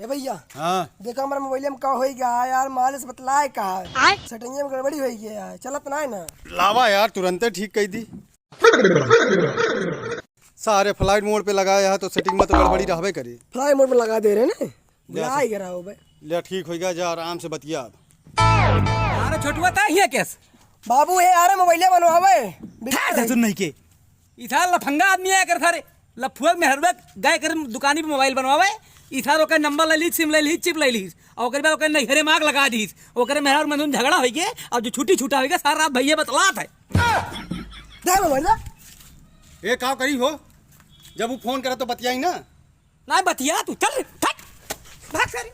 ए भैया हाँ देखो हमारे मोबाइल में का हो गया यार, माले से बतलाए कहा सेटिंग में गड़बड़ी हो गई है, चलत ना है ना। लावा यार तुरंत ठीक कही दी। सारे फ्लाइट मोड पे लगाया है तो सेटिंग में तो गड़बड़ी रहबे करी। फ्लाई मोड में लगा दे रहे ने, बुला ही करा हो बे। ले ठीक हो गया, जा आराम से बतिया। अरे छोटुआ ता हिया केस बाबू ये यार मोबाइल बनवावे था सुन नहीं के इथा लफंगा आदमी है कर थारे लफुआ में हरबे गए कर दुकानी पे मोबाइल बनवावे इथा ओकर नंबर ले ली, सिम ले ली, चिप ले ली और ओकर बाद ओकर नहरे माग लगा दी। ओकर में हर मनन झगड़ा हो गया और जो छुट्टी छूटा हो गया सारा रात भैया बतलात है। दे मोबाइल ए का करी हो, जब वो फोन करे तो बतियाई ना। ना बतिया तू चल भाग भाग सारी